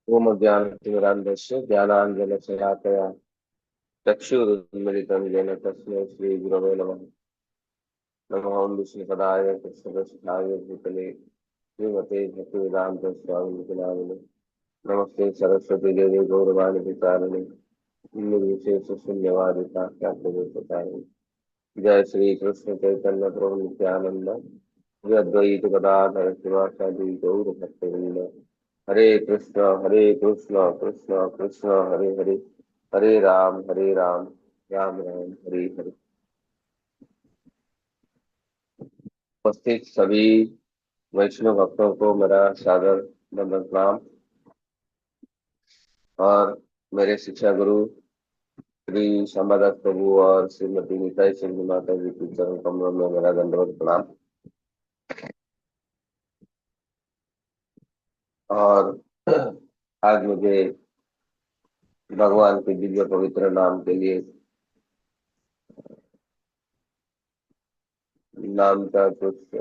ओम ज्ञानतिमिरान्धस्य ज्ञानाञ्जनशलाकया चक्षुरुन्मिलितं येन तस्मै श्रीगुरवे नमः। नमः ओं विष्णुपदाय कृष्णपृष्ठाय भूतले श्रीमते भक्तिवेदान्त स्वामिनिति नामिने। नमस्ते सरस्वती देवी गौरवाणी प्रचारिणे निर्विशेष शून्यवादी साक्षात्कारतारिणे। जय श्री कृष्ण चैतन्य प्रभु नित्यानंद श्री अद्वैत गदाधर शिवासादि गौर भक्तवृंद। हरे कृष्ण कृष्ण कृष्ण हरे हरे, हरे राम राम राम हरे हरे। उपस्थित सभी वैष्णव भक्तों को मेरा सादर नमन प्रणाम। और मेरे शिक्षा गुरु श्री श्यामादास प्रभु और श्रीमती निताई सिंह माता जी की चरण कमलों में मेरा दंडवत प्रणाम। और आज मुझे भगवान के दिव्य पवित्र नाम के लिए नाम का कुछ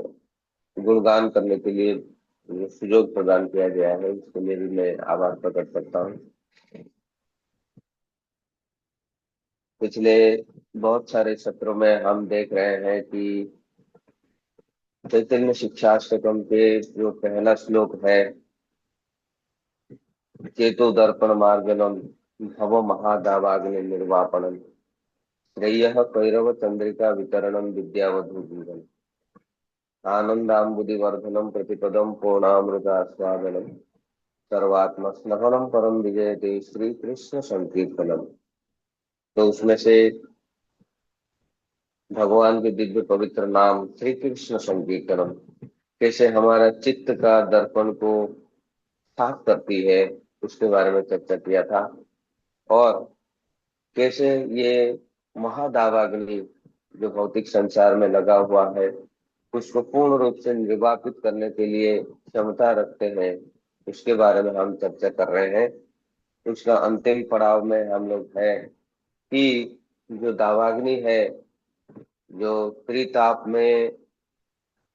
गुणगान करने के लिए जो सुयोग प्रदान किया गया है, इसके लिए भी मैं आभार प्रकट करता हूँ। पिछले बहुत सारे सत्रों में हम देख रहे हैं कि चैतन्य शिक्षाष्टकम के जो पहला श्लोक है, चेतो दर्पण मार्गनम भव महादावाग्नि निर्वापणम श्रेयः कैरव चंद्रिका वितरणम विद्यावधू जीवन आनंदाम्बुदिवर्धनम प्रतिपदम पूर्णामृतास्वादनम सर्वात्म स्नपनम परम विजयते श्री कृष्ण संकीर्तनम। तो उसमें से भगवान के दिव्य पवित्र नाम श्री कृष्ण संकीर्तनम कैसे हमारा चित्त का दर्पण को साफ करती है, उसके बारे में चर्चा किया था। और कैसे ये महादावाग्नि जो भौतिक संसार में लगा हुआ है, उसको पूर्ण रूप से निर्वापित करने के लिए क्षमता रखते हैं, उसके बारे में हम चर्चा कर रहे हैं। उसका अंतिम पड़ाव में हम लोग है कि जो दावाग्नि है, जो त्रिताप में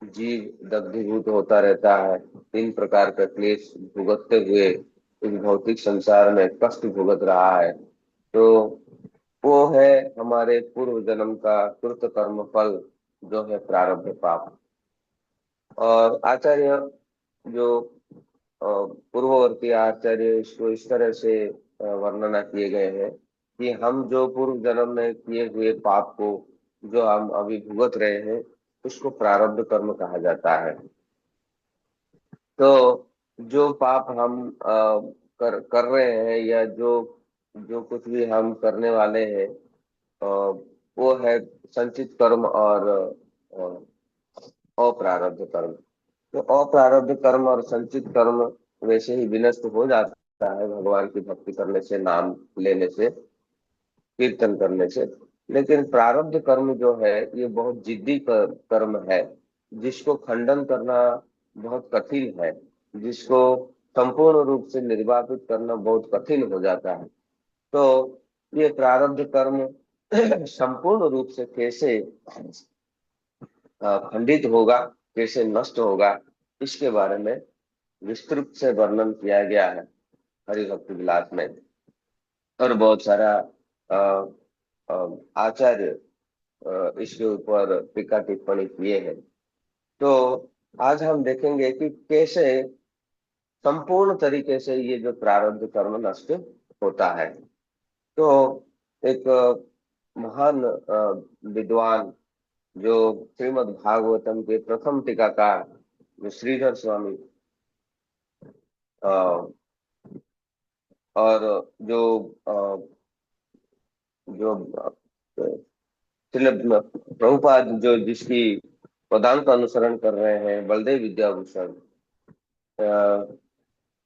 जीव दग्धीभूत होता रहता है, तीन प्रकार का क्लेश भुगतते हुए इस भौतिक संसार में कष्ट भुगत रहा है, तो वो है हमारे पूर्व जन्म का कृत कर्म फल, जो है प्रारब्ध पाप। और आचार्य जो पूर्ववर्ती आचार्य इसको इस तरह से वर्णना किए गए हैं कि हम जो पूर्व जन्म में किए हुए पाप को जो हम अभी भुगत रहे हैं, उसको प्रारब्ध कर्म कहा जाता है। तो जो पाप हम कर रहे हैं, या जो जो कुछ भी हम करने वाले हैं, वो है संचित कर्म और अप्रारब्ध कर्म। तो अप्रारब्ध कर्म और संचित कर्म वैसे ही विनष्ट हो जाता है भगवान की भक्ति करने से, नाम लेने से, कीर्तन करने से। लेकिन प्रारब्ध कर्म जो है, ये बहुत जिद्दी कर्म है, जिसको खंडन करना बहुत कठिन है, जिसको संपूर्ण रूप से निर्वापित करना बहुत कठिन हो जाता है। तो ये प्रारब्ध कर्म संपूर्ण रूप से कैसे खंडित होगा, कैसे नष्ट होगा, इसके बारे में विस्तृत से वर्णन किया गया है हरि भक्ति विलास में। और बहुत सारा अ, आचार्य इसके ऊपर टीका टिप्पणी किए हैं। तो आज हम देखेंगे कि कैसे संपूर्ण तरीके से ये जो प्रारब्ध कर्म नष्ट होता है। तो एक महान विद्वान, जो श्रीमद् भागवतम के प्रथम टीकाकार जो श्रीधर स्वामी, अ, और जो जो श्रील प्रभुपाद जो जिसकी पदांक का अनुसरण कर रहे हैं, बलदेव विद्याभूषण,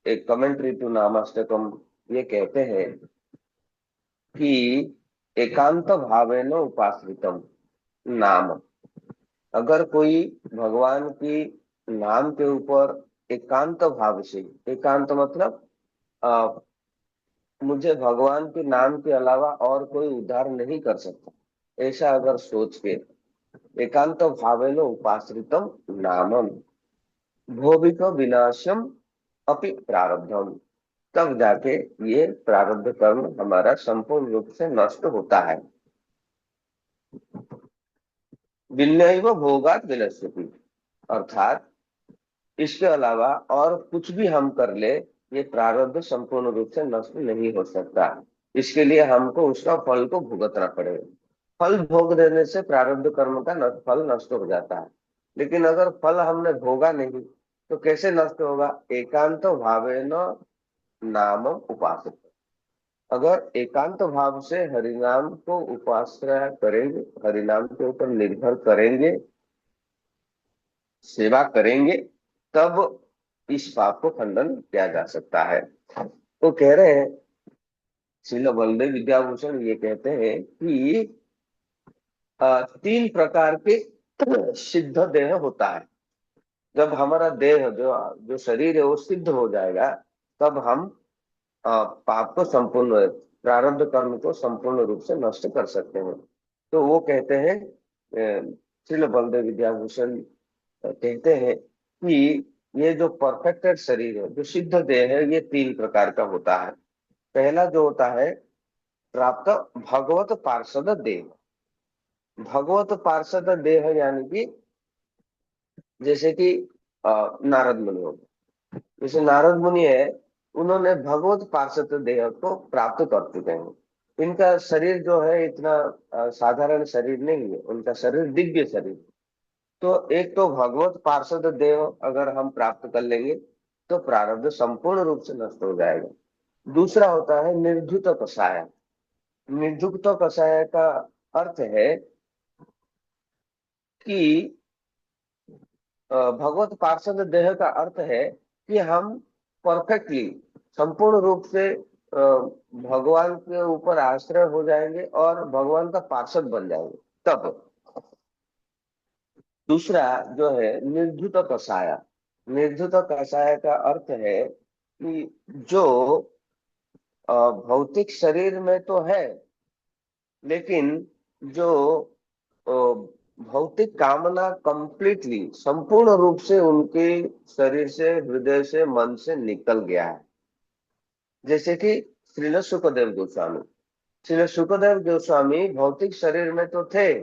एक कमेंट्री टू नामाष्टकम, ये कहते हैं कि एकांत भावेन उपाश्रितम नाम। अगर कोई भगवान की नाम के ऊपर एकांत भाव से, एकांत मतलब मुझे भगवान के नाम के अलावा और कोई उद्धार नहीं कर सकता, ऐसा अगर सोच के एकांत भावेन उपाश्रितम नामम भोविक विनाशम अपि प्रारब्धम। तब जाके ये प्रारब्ध कर्म हमारा संपूर्ण रूप से नष्ट होता है। विनयैव भोगात विनश्यति, अर्थात इसके अलावा और कुछ भी हम कर ले, ये प्रारब्ध संपूर्ण रूप से नष्ट नहीं हो सकता। इसके लिए हमको उसका फल को भुगतना पड़ेगा। फल भोग देने से प्रारब्ध कर्म का फल नष्ट हो जाता है। लेकिन अगर फल हमने भोगा नहीं तो कैसे नष्ट होगा? एकांत भावेन नाम उपासित, अगर एकांत भाव से हरिनाम को उपासना करेंगे, हरिनाम के ऊपर निर्भर करेंगे, सेवा करेंगे, तब इस पाप को खंडन किया जा सकता है। तो कह रहे हैं श्रील बलदेव विद्याभूषण, ये कहते हैं कि तीन प्रकार के सिद्ध देह होता है। जब हमारा देह जो जो शरीर है वो सिद्ध हो जाएगा, तब हम पाप को संपूर्ण, प्रारब्ध कर्म को संपूर्ण रूप से नष्ट कर सकते हैं। तो वो कहते हैं, श्रील बलदेव विद्याभूषण कहते हैं कि ये जो परफेक्टेड शरीर है, जो सिद्ध देह है, ये तीन प्रकार का होता है। पहला जो होता है प्राप्त भगवत पार्षद देह। भगवत पार्षद देह यानी कि जैसे कि नारद मुनि हो गए। जैसे नारद मुनि है, उन्होंने भगवत पार्षद देह को प्राप्त कर चुके हैं। इनका शरीर जो है इतना साधारण शरीर नहीं है, उनका शरीर दिव्य शरीर। तो एक तो भगवत पार्षद देह अगर हम प्राप्त कर लेंगे तो प्रारब्ध संपूर्ण रूप से नष्ट हो जाएगा। दूसरा होता है निर्धुत कषाय। निर्धुत कषाय का अर्थ है कि भगवत पार्षद देह का अर्थ है कि हम परफेक्टली, संपूर्ण रूप से भगवान के ऊपर आश्रय हो जाएंगे और भगवान का पार्षद बन जाएंगे तब। दूसरा जो है निर्धुत कषाय। निर्धुत कषाय का अर्थ है कि जो भौतिक शरीर में तो है, लेकिन जो अ, भौतिक कामना कंप्लीटली, संपूर्ण रूप से उनके शरीर से, हृदय से, मन से निकल गया है। जैसे कि श्रील सुखदेव गोस्वामी। श्रील सुखदेव गोस्वामी भौतिक शरीर में तो थे,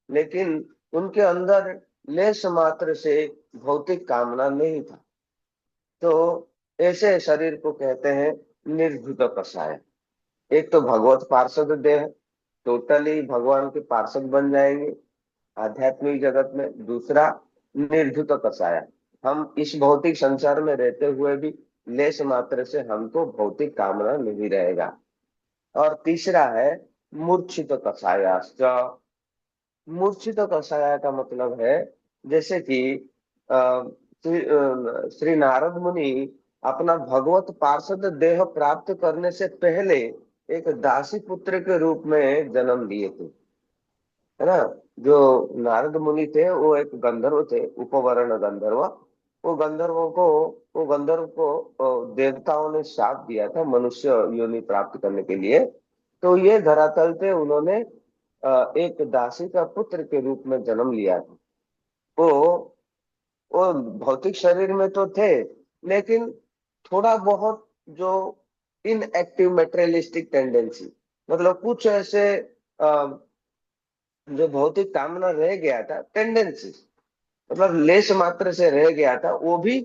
लेकिन उनके अंदर लेश मात्र से भौतिक कामना नहीं था। तो ऐसे शरीर को कहते हैं निर्धुत कषाय। एक तो भगवत पार्षद देह, टोटली भगवान के पार्षद बन जाएंगे आध्यात्मिक जगत में। दूसरा निर्धुत कषाय, हम इस भौतिक संसार में रहते हुए भी लेश मात्र से हमको भौतिक कामना नहीं रहेगा। और तीसरा है मूर्छित कषायाश्च। मूर्छित कषाय का मतलब है जैसे कि श्री नारद मुनि अपना भगवत पार्षद देह प्राप्त करने से पहले एक दासी पुत्र के रूप में जन्म लिए थे, है ना। जो नारद मुनि थे वो एक गंधर्व थे, उपवर्ण गंधर्व। वो गंधर्वों को वो गंधर्व को देवताओं ने शाप दिया था मनुष्य योनि प्राप्त करने के लिए। तो ये धरातल पे उन्होंने एक दासी का पुत्र के रूप में जन्म लिया था। वो वो भौतिक शरीर में तो थे, लेकिन थोड़ा बहुत जो इनएक्टिव मेटेरियलिस्टिक टेंडेंसी, मतलब कुछ ऐसे जो भौतिक कामना रह गया था, टेंडेंसी, मतलब लेश मात्र से रह गया था, वो भी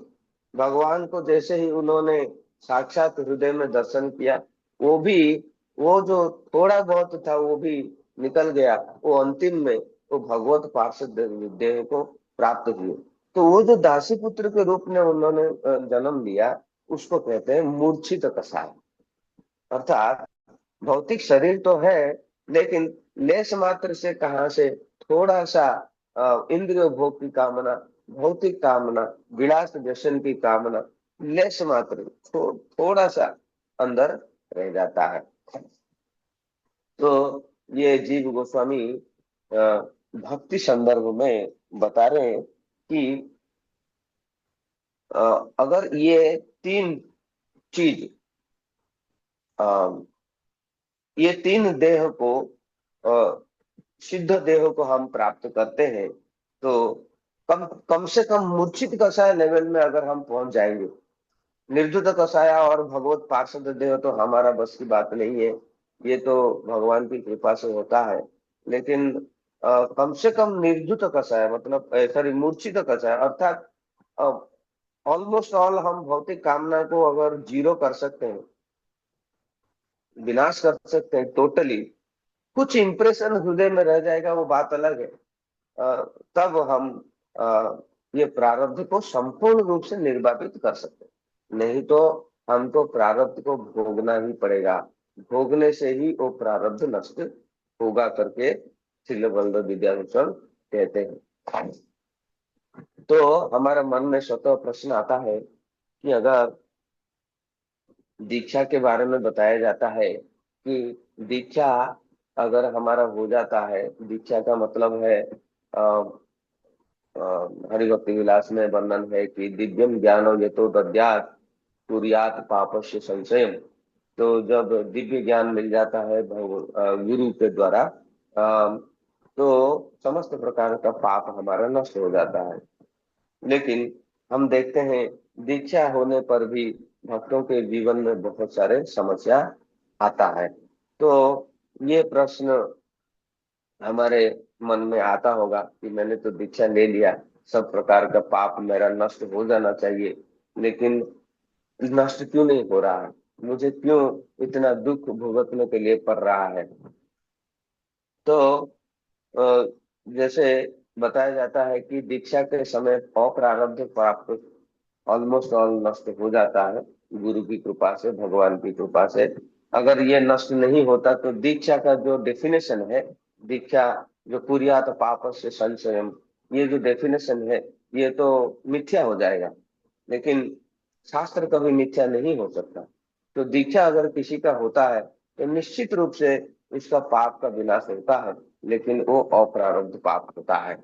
भगवान को जैसे ही उन्होंने साक्षात हृदय में दर्शन किया, वो भी, वो जो थोड़ा बहुत था वो भी निकल गया। वो अंतिम में वो भगवत पार्षद देह को प्राप्त हुए। तो वो जो दासी पुत्र के रूप में उन्होंने जन्म लिया, उसको कहते हैं मूर्छित कषाय। अर्थात भौतिक शरीर तो है, लेकिन लेश मात्र से, कहां से, थोड़ा सा इंद्रिय भोग की कामना, भौतिक कामना, विलास व्यसन की कामना, लेश मात्र, थोड़ा सा अंदर रह जाता है। तो ये जीव गोस्वामी भक्ति संदर्भ में बता रहे हैं कि अगर ये तीन चीज, ये तीन देह को, सिद्ध देह को हम प्राप्त करते हैं, तो कम कम से कम मूर्छित कषाय लेवल में अगर हम पहुंच जाएंगे, निर्धुत कषाया और भगवत पार्षद देह तो हमारा बस की बात नहीं है, ये तो भगवान की कृपा से होता है। लेकिन कम से कम निर्धुत कषाय मतलब सॉरी मूर्छित कषाय अर्थात ऑलमोस्ट ऑल हम भौतिक कामना को अगर जीरो कर सकते हैं, विनाश कर सकते हैं टोटली, कुछ इंप्रेशन हृदय में रह जाएगा वो बात अलग है। तब हम अ, ये प्रारब्ध को संपूर्ण रूप से निर्वापित कर सकते हैं। नहीं तो हमको प्रारब्ध को भोगना ही पड़ेगा, भोगने से ही वो प्रारब्ध नष्ट होगा करके श्रील वल्लभ विद्याभूषण कहते हैं। तो हमारा मन में स्वतः प्रश्न आता है कि अगर दीक्षा के बारे में बताया जाता है कि दीक्षा अगर हमारा हो जाता है, दीक्षा का मतलब है हरिभक्ति विलास में वर्णन है कि दिव्यम ज्ञानो यतो दद्यात् कुर्यात् पापस्य संशयम। तो जब दिव्य ज्ञान मिल जाता है गुरु के द्वारा, तो समस्त प्रकार का पाप हमारा नष्ट हो जाता है। लेकिन हम देखते हैं दीक्षा होने पर भी भक्तों के जीवन में बहुत सारे समस्या आता है। तो ये प्रश्न हमारे मन में आता होगा कि मैंने तो दीक्षा ले लिया, सब प्रकार का पाप मेरा नष्ट हो जाना चाहिए, लेकिन नष्ट क्यों नहीं हो रहा है, मुझे क्यों इतना दुख भुगतने के लिए पड़ रहा है। तो अ, जैसे बताया जाता है कि दीक्षा के समय अप्रारब्ध पाप ऑलमोस्ट ऑल नष्ट हो जाता है गुरु की कृपा से, भगवान की कृपा से। अगर ये नष्ट नहीं होता तो दीक्षा का जो डेफिनेशन है, दीक्षा जो कुर्यात पाप से संशयम, ये जो डेफिनेशन है ये तो मिथ्या हो जाएगा। लेकिन शास्त्र कभी मिथ्या नहीं हो सकता। तो दीक्षा अगर किसी का होता है तो निश्चित रूप से उसका पाप का विनाश होता है, लेकिन वो अप्रारब्ध पाप होता है।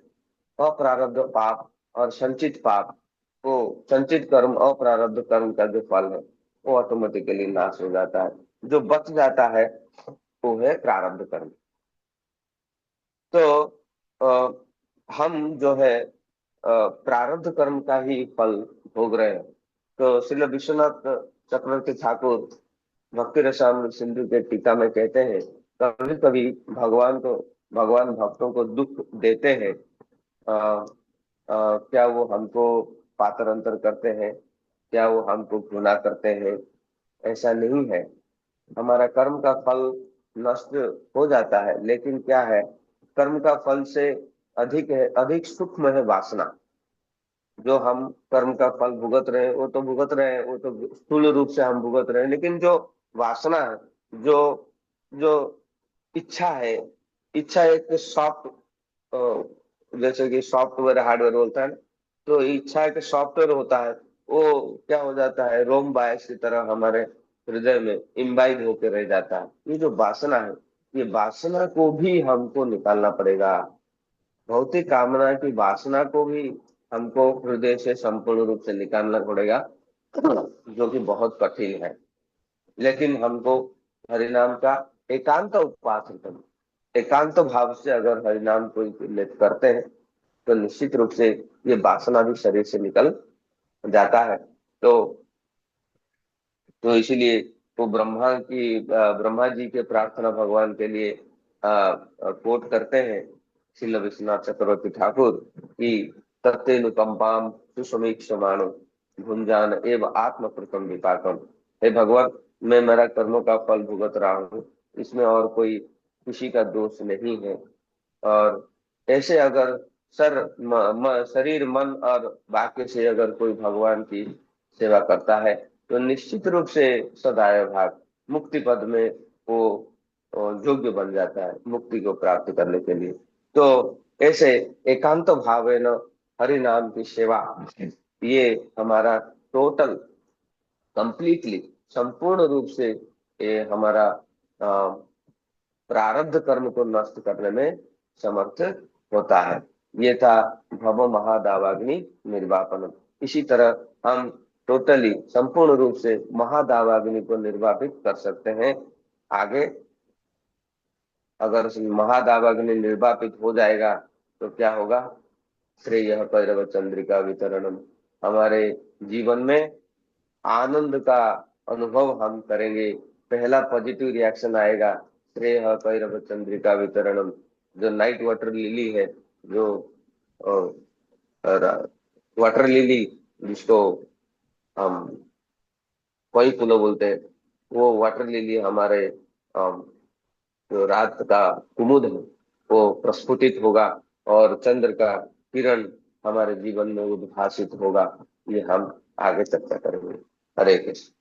अप्रारब्ध पाप और संचित पाप, वो संचित कर्म अप्रारब्ध कर्म का जो फल है वो ऑटोमेटिकली नाश हो जाता है। जो बच जाता है वो है प्रारब्ध कर्म। तो हम जो है प्रारब्ध कर्म का ही फल भोग रहे हैं। तो श्रील विश्वनाथ चक्रवर्ती ठाकुर भक्ति रसामृत सिंधु के टीका में कहते हैं, कभी कभी भगवान भक्तों को दुख देते हैं। क्या वो हमको पातर अंतर करते हैं, क्या वो हमको घृणा करते हैं? ऐसा नहीं है। हमारा कर्म का फल नष्ट हो जाता है, लेकिन क्या है, कर्म का फल से अधिक है, अधिक सूक्ष्म है वासना। जो हम कर्म का फल भुगत रहे हैं वो तो भुगत रहे हैं, वो तो स्थूल रूप से हम भुगत रहे हैं, लेकिन जो वासना है, जो जो इच्छा है, इच्छा एक सॉफ्ट, जैसे कि सॉफ्टवेयर हार्डवेयर बोलता है ना, तो इच्छा एक सॉफ्टवेयर होता है। वो क्या हो जाता है, रोम बायस की तरह हमारे हृदय में इम्बाइब होकर रह जाता है। ये जो वासना है, ये वासना को भी हमको निकालना पड़ेगा। भौतिक कामना की वासना को भी हमको हृदय से संपूर्ण रूप से निकालना पड़ेगा, जो कि बहुत कठिन है। लेकिन हमको हरिनाम का एकांत उपासन करना, एकांत भाव से अगर हरिनाम को करते हैं तो निश्चित रूप से ये वासना भी शरीर से निकल जाता है। तो इसीलिए वो ब्रह्मा जी के प्रार्थना भगवान के लिए कोट करते हैं श्रील विश्वनाथ चक्रवर्ती ठाकुर कि तत्तेनुकंपाम सुसमीक्षमाणो भुंजान एव आत्मकृतम विपाकम। हे भगवान, मैं मेरा कर्मों का फल भुगत रहा हूँ, इसमें और कोई किसी का दोष नहीं है। और ऐसे अगर शरीर मन और वाक्य से अगर कोई भगवान की सेवा करता है तो निश्चित रूप से सदाए भाग मुक्ति पद में वो योग्य बन जाता है मुक्ति को प्राप्त करने के लिए। तो ऐसे एकांत भावेन हरि नाम की सेवा, ये हमारा टोटल कंप्लीटली संपूर्ण रूप से ये हमारा प्रारब्ध कर्म को नष्ट करने में समर्थ होता है। ये था भव महादावाग्नि निर्वापन। इसी तरह हम टोटली संपूर्ण रूप से महादावाग्नि को निर्वापित कर सकते हैं। आगे अगर महादावाग्नि निर्वापित हो जाएगा तो क्या होगा, श्रेय पैरव चंद्रिका वितरणम। हमारे जीवन में आनंद का अनुभव हम करेंगे, पहला पॉजिटिव रिएक्शन आएगा श्रेय पैरव चंद्रिका वितरणम। जो नाइट वाटर लिली है, जो वाटर लिली जिसको हम कोई फूलो बोलते हैं, वो वाटर लिली हमारे जो रात का कुमुद है वो प्रस्फुटित होगा, और चंद्र का किरण हमारे जीवन में उद्भासित होगा। ये हम आगे चर्चा करेंगे। हरे कृष्ण।